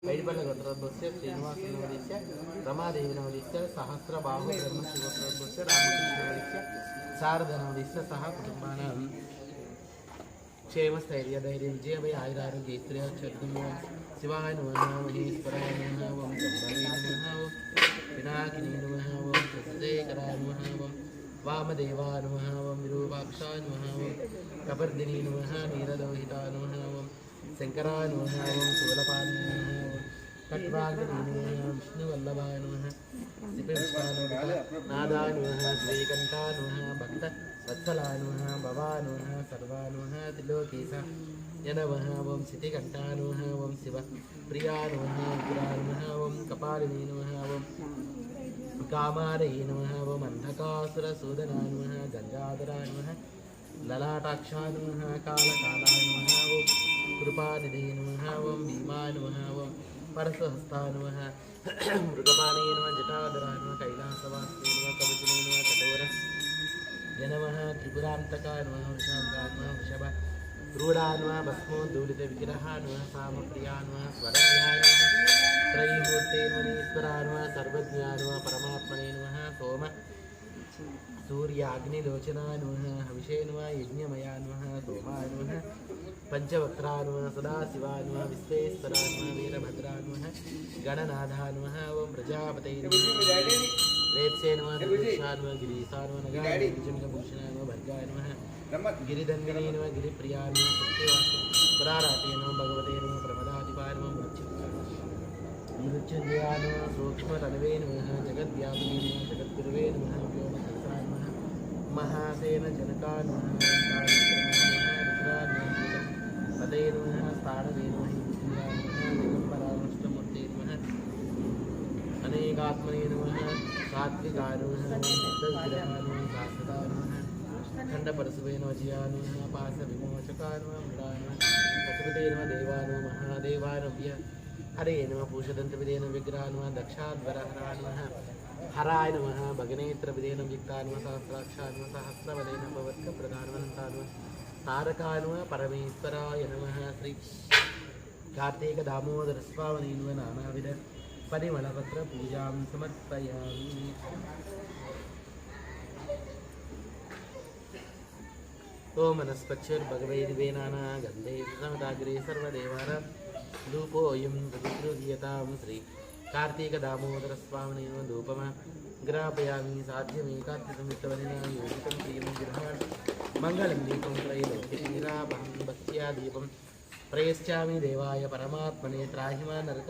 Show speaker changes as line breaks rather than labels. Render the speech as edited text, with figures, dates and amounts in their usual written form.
वैडबलगोत्रस्य श्रीनिवासनवलिस्य रमादेवीनवलिस्य सहस्रबाहु ब्रह्मशिवप्रभुस्य रामकृष्णवलिस्य शारदनवलिस्य सह कुटुम्बानां क्षेमस्थैर्य धैर्य विजय भय आयुरारोग्य शिवाय नमः महेश्वराय नमः ओं शम्भवे नमः ओं पिनाकिनी नमः ओं प्रत्येकराय नमः ओं वामदेवाय नमः ओं विरूपाक्षाय नमः ओं कपर्दिनी नमः नीललोहिताय नमः ओं शंकराय नमः ओं शूलपाय नमः ओं कट्वाग्नि नमः विष्णुवल्लभाय नमः नादाय नमः श्रीकंठाय नमः भक्त वत्सलाय नमः भवाय नमः सर्वाय नमः त्रिलोकीसा नमः ओं सिद्धिकंठाय नमः ओं शिव प्रियाय नमः उग्राय नमः ओं कपालिनी नमः ओं कामारये नमः ओं अंधकासुरसूदनाय नमः गंगाधराय नमः ललाटाक्षाय नमः कालकालाय नमः ओं कृपानिधे नमः ओं भीमाय नमः ओं परसहस्ताय नमः मृगपाणे नमः जटाधराय नमः कैलासवासे नमः कवचिने नमः कठोर नमः त्रिपुरान्तकाय नमः वृषांकाय नमः वृषभ रूढाय नमः भस्मोद्धूलितविग्रहाय नमः सामप्रियाय नमः स्वरमयाय नमः त्रयीमूर्ते नमः नमः सर्वज्ञाय नमः परमात्मने नमः सोम सूर्याग्निलोचनाय नमः हविषे नमः यज्ञमयाय नमः सोमाय नमः पंचवक्त्राय नमः सदाशिवाय नमः विश्वेश्वराय नमः वीरभद्राय नमः गणनाथाय नमः ओं प्रजापते नमः रेत्से नमः निर्देशाय नमः गिरीशाय नमः नगाभूषणाय नमः भर्गाय नमः गिरिधन्विने नमः गिरिप्रियाय नमः सत्यवासे पुराराटे नमः भगवते नमः प्रमदाधिपाय नमः मृत्युंजयाय नमः सूक्ष्मतनवे नमः जगद्व्यापिने नमः जगद्गुरुवे नमः व्योमकेशाय नमः महासेन जनकाय नमः पदे नमः स्थाणवे नमः हिंद्रियाय नमः दिगंबराष्टमूर्ते नमः अनेकात्मने नमः सात्विकाय नमः सिद्धविग्रहाय नमः शाश्वताय नमः खंडपरशुवे नमः जियाय नमः पाशविमोचकाय नमः मृडाय नमः पशुपते नमः देवाय नमः महादेवाय नमः हरे नमः पूषदन्तविदे नमः विग्रहाय नमः दक्षाध्वरहराय नमः हराय नमः भगनेत्रविदे नमः युक्ताय नमः सहस्राक्षाय नमः सहस्रवदे नमः भवत्प्रधानवन्ताय नमः तारकाय नमः परमेश्वराय नमः श्री कार्तिक दामोदर स्वामी नमः नानाविध परिमलपत्र पूजां समर्पयामि। ओम मनस्पक्षुर्भगवैर्दिवे नाना गन्धे समताग्रे सर्वदेवार धूपोऽयं प्रतिगृह्यतां श्री कार्तिक दामोदर स्वामी नमः धूपम ग्रापयामि साध्यमेकात्मसंयुक्तवनिना योजितं प्रियं गृहाण मंगलं दीपं त्रैलोक्यनीराभं भक्त्या दीपं प्रयच्छामि देवाय परमात्मने त्राहि मां नरका